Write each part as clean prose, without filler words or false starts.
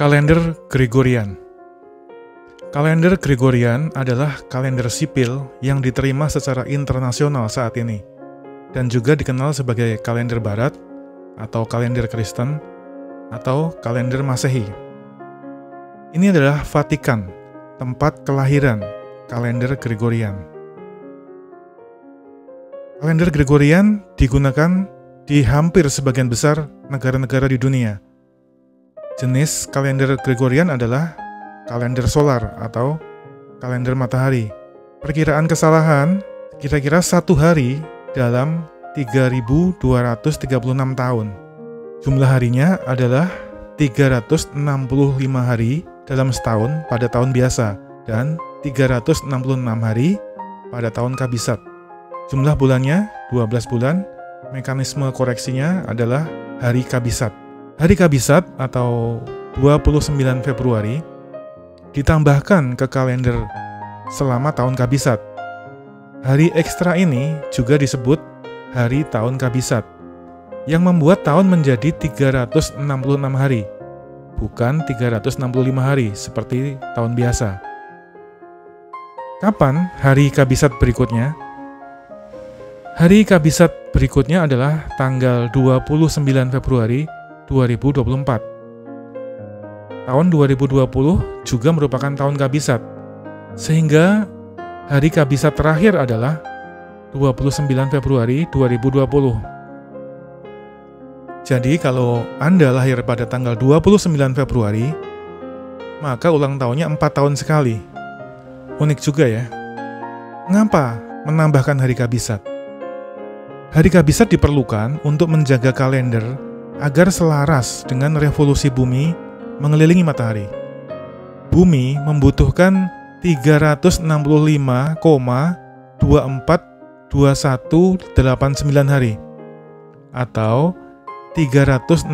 Kalender Gregorian. Kalender Gregorian adalah kalender sipil yang diterima secara internasional saat ini, dan juga dikenal sebagai kalender Barat, atau kalender Kristen, atau kalender Masehi. Ini adalah Vatikan, tempat kelahiran kalender Gregorian. Kalender Gregorian digunakan di hampir sebagian besar negara-negara di dunia. Jenis kalender Gregorian adalah kalender solar atau kalender matahari. Perkiraan kesalahan kira-kira 1 hari dalam 3.236 tahun. Jumlah harinya adalah 365 hari dalam setahun pada tahun biasa dan 366 hari pada tahun kabisat. Jumlah bulannya 12 bulan, mekanisme koreksinya adalah hari kabisat. Hari kabisat atau 29 Februari ditambahkan ke kalender selama tahun kabisat. Hari ekstra ini juga disebut hari tahun kabisat, yang membuat tahun menjadi 366 hari, bukan 365 hari seperti tahun biasa. Kapan hari kabisat berikutnya? Hari kabisat berikutnya adalah tanggal 29 Februari 2024. Tahun 2020 juga merupakan tahun kabisat, sehingga hari kabisat terakhir adalah 29 Februari 2020. Jadi kalau Anda lahir pada tanggal 29 Februari, maka ulang tahunnya 4 tahun sekali. Unik juga ya. Mengapa menambahkan hari kabisat? Hari kabisat diperlukan untuk menjaga kalender agar selaras dengan revolusi bumi mengelilingi matahari. Bumi membutuhkan 365,242189 hari, atau 365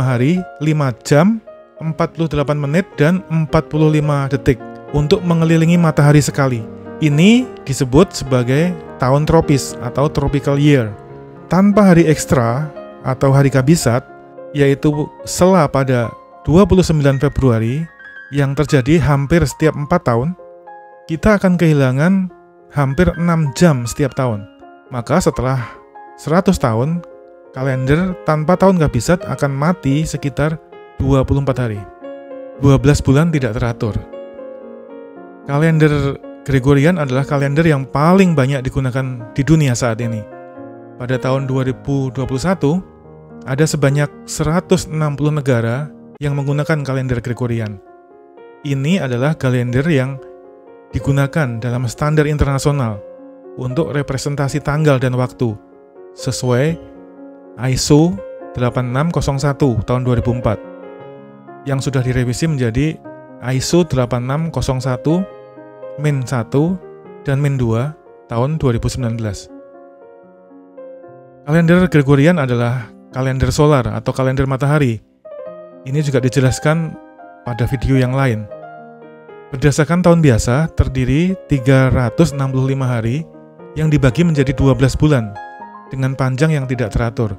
hari, 5 jam, 48 menit, dan 45 detik untuk mengelilingi matahari sekali. Ini disebut sebagai tahun tropis atau tropical year. Tanpa hari ekstra atau hari kabisat, yaitu sela pada 29 Februari yang terjadi hampir setiap 4 tahun, kita akan kehilangan hampir 6 jam setiap tahun. Maka setelah 100 tahun, kalender tanpa tahun kabisat akan mati sekitar 24 hari. 12 bulan tidak teratur. Kalender Gregorian adalah kalender yang paling banyak digunakan di dunia saat ini. Pada tahun 2021, ada sebanyak 160 negara yang menggunakan kalender Gregorian. Ini adalah kalender yang digunakan dalam standar internasional untuk representasi tanggal dan waktu, sesuai ISO 8601 tahun 2004, yang sudah direvisi menjadi ISO 8601-1 dan -2 tahun 2019. Kalender Gregorian adalah kalender solar atau kalender matahari. Ini juga dijelaskan pada video yang lain. Berdasarkan tahun biasa, terdiri 365 hari yang dibagi menjadi 12 bulan dengan panjang yang tidak teratur.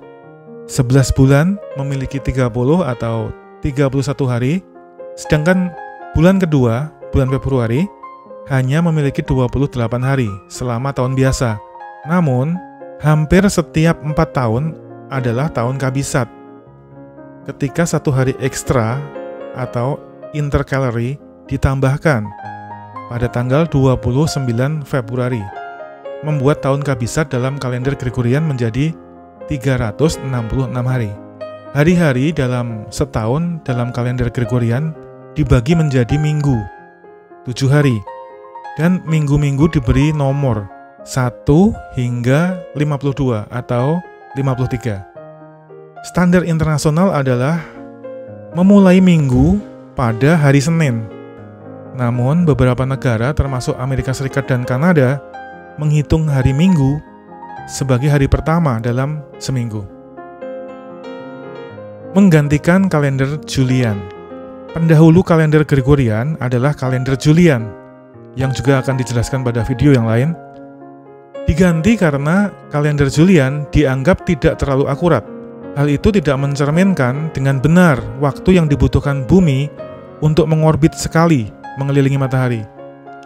11 bulan memiliki 30 atau 31 hari, sedangkan bulan kedua, bulan Februari, hanya memiliki 28 hari selama tahun biasa. Namun, hampir setiap 4 tahun adalah tahun kabisat, ketika 1 hari ekstra atau intercalary ditambahkan pada tanggal 29 Februari, membuat tahun kabisat dalam kalender Gregorian menjadi 366 hari. Hari-hari dalam setahun dalam kalender Gregorian dibagi menjadi minggu, 7 hari, dan minggu-minggu diberi nomor 1 hingga 52 atau 53. Standar internasional adalah memulai minggu pada hari Senin. Namun beberapa negara termasuk Amerika Serikat dan Kanada menghitung hari Minggu sebagai hari pertama dalam seminggu. Menggantikan kalender Julian. Pendahulu kalender Gregorian adalah kalender Julian, yang juga akan dijelaskan pada video yang lain. Diganti karena kalender Julian dianggap tidak terlalu akurat. Hal itu tidak mencerminkan dengan benar waktu yang dibutuhkan bumi untuk mengorbit sekali mengelilingi matahari,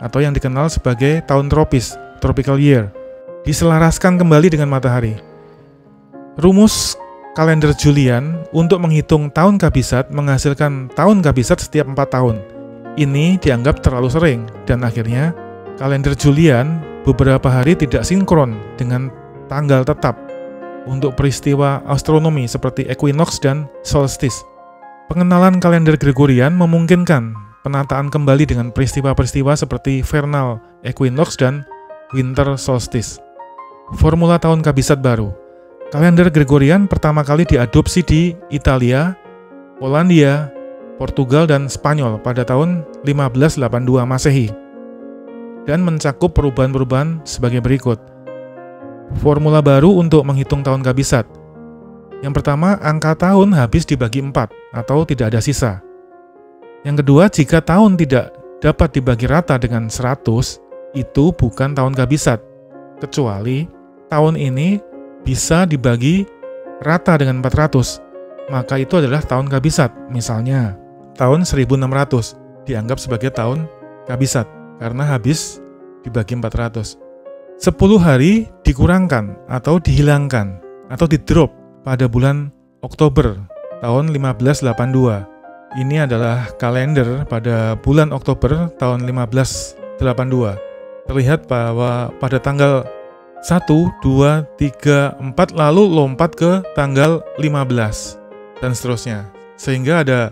atau yang dikenal sebagai tahun tropis, tropical year, diselaraskan kembali dengan matahari. Rumus kalender Julian untuk menghitung tahun kabisat menghasilkan tahun kabisat setiap 4 tahun. Ini dianggap terlalu sering, dan akhirnya kalender Julian beberapa hari tidak sinkron dengan tanggal tetap untuk peristiwa astronomi seperti equinox dan solstice. Pengenalan kalender Gregorian memungkinkan penataan kembali dengan peristiwa-peristiwa seperti vernal equinox dan winter solstice. Formula tahun kabisat baru. Kalender Gregorian pertama kali diadopsi di Italia, Polandia, Portugal, dan Spanyol pada tahun 1582 Masehi dan mencakup perubahan-perubahan sebagai berikut. Formula baru untuk menghitung tahun kabisat. Yang pertama, angka tahun habis dibagi 4 atau tidak ada sisa. Yang kedua, jika tahun tidak dapat dibagi rata dengan 100, itu bukan tahun kabisat, kecuali tahun ini bisa dibagi rata dengan 400, maka itu adalah tahun kabisat. Misalnya, tahun 1600 dianggap sebagai tahun kabisat karena habis dibagi 400. 10 hari dikurangkan atau dihilangkan atau di-drop pada bulan Oktober tahun 1582. Ini adalah kalender pada bulan Oktober tahun 1582. Terlihat bahwa pada tanggal 1, 2, 3, 4 lalu lompat ke tanggal 15 dan seterusnya. Sehingga ada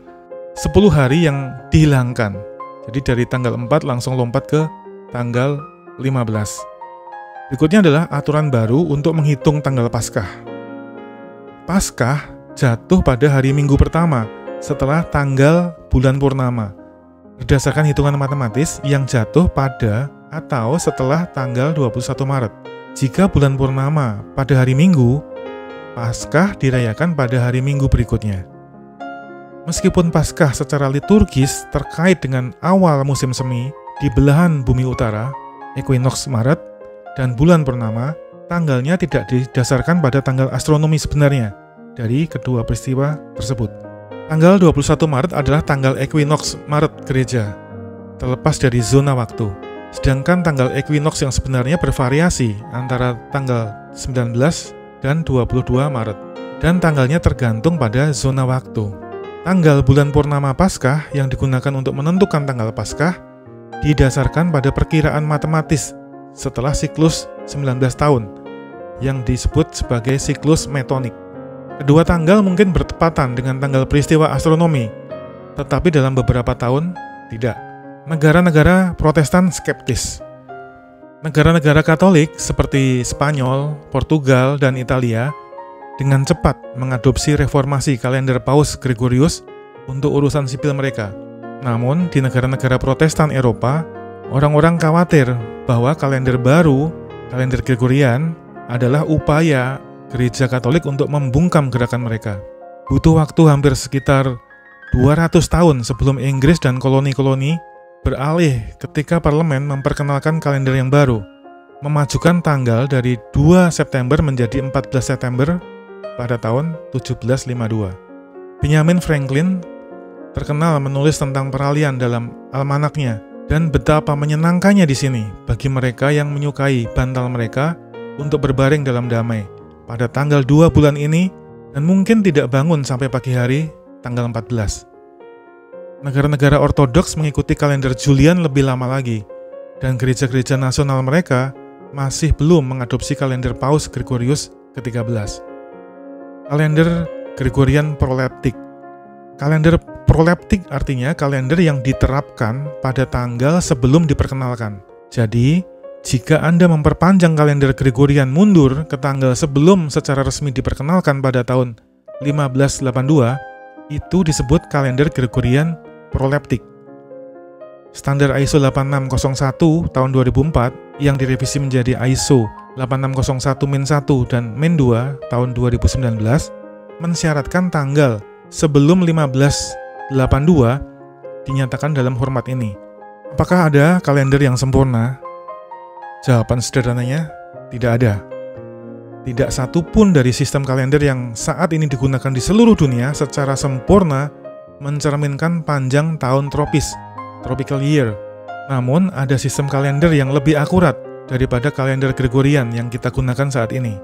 10 hari yang dihilangkan. Jadi dari tanggal 4 langsung lompat ke tanggal 15. Berikutnya adalah aturan baru untuk menghitung tanggal Paskah. Paskah jatuh pada hari Minggu pertama setelah tanggal bulan purnama. Berdasarkan hitungan matematis yang jatuh pada atau setelah tanggal 21 Maret. Jika bulan purnama pada hari Minggu, Paskah dirayakan pada hari Minggu berikutnya. Meskipun Paskah secara liturgis terkait dengan awal musim semi di belahan bumi utara, equinox Maret, dan bulan purnama, tanggalnya tidak didasarkan pada tanggal astronomi sebenarnya dari kedua peristiwa tersebut. Tanggal 21 Maret adalah tanggal equinox Maret gereja, terlepas dari zona waktu. Sedangkan tanggal equinox yang sebenarnya bervariasi antara tanggal 19 dan 22 Maret, dan tanggalnya tergantung pada zona waktu. Tanggal bulan purnama Paskah yang digunakan untuk menentukan tanggal Paskah didasarkan pada perkiraan matematis setelah siklus 19 tahun, yang disebut sebagai siklus metonik. Kedua tanggal mungkin bertepatan dengan tanggal peristiwa astronomi, tetapi dalam beberapa tahun tidak. Negara-negara Protestan skeptis. Negara-negara Katolik seperti Spanyol, Portugal, dan Italia dengan cepat mengadopsi reformasi kalender Paus Gregorius untuk urusan sipil mereka. Namun, di negara-negara Protestan Eropa, orang-orang khawatir bahwa kalender baru, kalender Gregorian, adalah upaya gereja Katolik untuk membungkam gerakan mereka. Butuh waktu hampir sekitar 200 tahun sebelum Inggris dan koloni-koloni beralih ketika parlemen memperkenalkan kalender yang baru, memajukan tanggal dari 2 September menjadi 14 September pada tahun 1752. Benjamin Franklin terkenal menulis tentang peralihan dalam almanaknya, dan betapa menyenangkannya di sini bagi mereka yang menyukai bantal mereka untuk berbaring dalam damai pada tanggal 2 bulan ini dan mungkin tidak bangun sampai pagi hari tanggal 14. Negara-negara ortodoks mengikuti kalender Julian lebih lama lagi, dan gereja-gereja nasional mereka masih belum mengadopsi kalender Paus Gregorius ke-13. Kalender Gregorian proleptik. Kalender proleptik artinya kalender yang diterapkan pada tanggal sebelum diperkenalkan. Jadi, jika Anda memperpanjang kalender Gregorian mundur ke tanggal sebelum secara resmi diperkenalkan pada tahun 1582, itu disebut kalender Gregorian proleptik. Standar ISO 8601 tahun 2004 yang direvisi menjadi ISO 8601-1 dan -2 tahun 2019 mensyaratkan tanggal sebelum 1582 dinyatakan dalam format ini. Apakah ada kalender yang sempurna? Jawaban sederhananya, tidak ada. Tidak satu pun dari sistem kalender yang saat ini digunakan di seluruh dunia secara sempurna mencerminkan panjang tahun tropis, tropical year. Namun, ada sistem kalender yang lebih akurat daripada kalender Gregorian yang kita gunakan saat ini.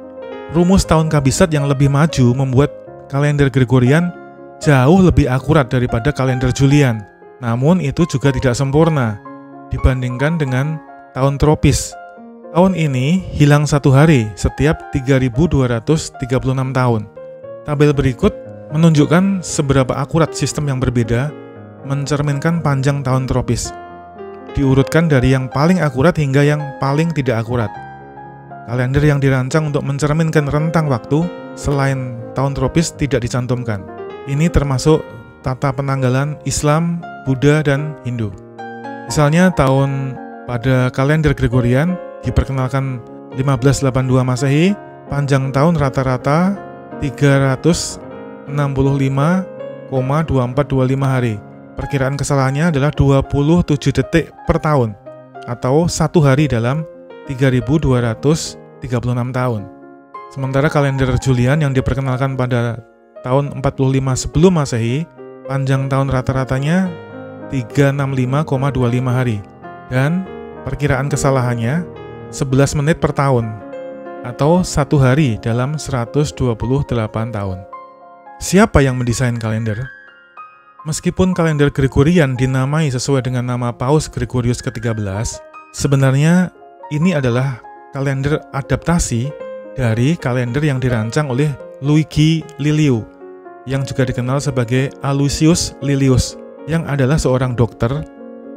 Rumus tahun kabisat yang lebih maju membuat kalender Gregorian jauh lebih akurat daripada kalender Julian. Namun, itu juga tidak sempurna dibandingkan dengan tahun tropis. Tahun ini hilang 1 hari setiap 3.236 tahun. Tabel berikut menunjukkan seberapa akurat sistem yang berbeda mencerminkan panjang tahun tropis. Diurutkan dari yang paling akurat hingga yang paling tidak akurat. Kalender yang dirancang untuk mencerminkan rentang waktu selain tahun tropis tidak dicantumkan. Ini termasuk tata penanggalan Islam, Buddha, dan Hindu. Misalnya tahun pada kalender Gregorian diperkenalkan 1582 Masehi, panjang tahun rata-rata 365,2425 hari. Perkiraan kesalahannya adalah 27 detik per tahun atau 1 hari dalam 3.236 tahun. Sementara kalender Julian yang diperkenalkan pada tahun 45 sebelum Masehi, panjang tahun rata-ratanya 365,25 hari dan perkiraan kesalahannya 11 menit per tahun atau 1 hari dalam 128 tahun. Siapa yang mendesain kalender? Meskipun kalender Gregorian dinamai sesuai dengan nama Paus Gregorius ke-13, sebenarnya ini adalah kalender adaptasi dari kalender yang dirancang oleh Luigi Liliu, yang juga dikenal sebagai Aloysius Lilius, yang adalah seorang dokter,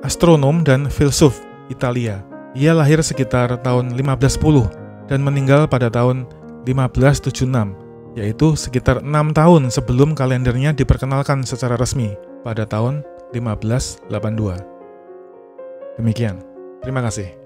astronom, dan filsuf Italia. Ia lahir sekitar tahun 1510 dan meninggal pada tahun 1576. Yaitu sekitar 6 tahun sebelum kalendernya diperkenalkan secara resmi pada tahun 1582. Demikian, terima kasih.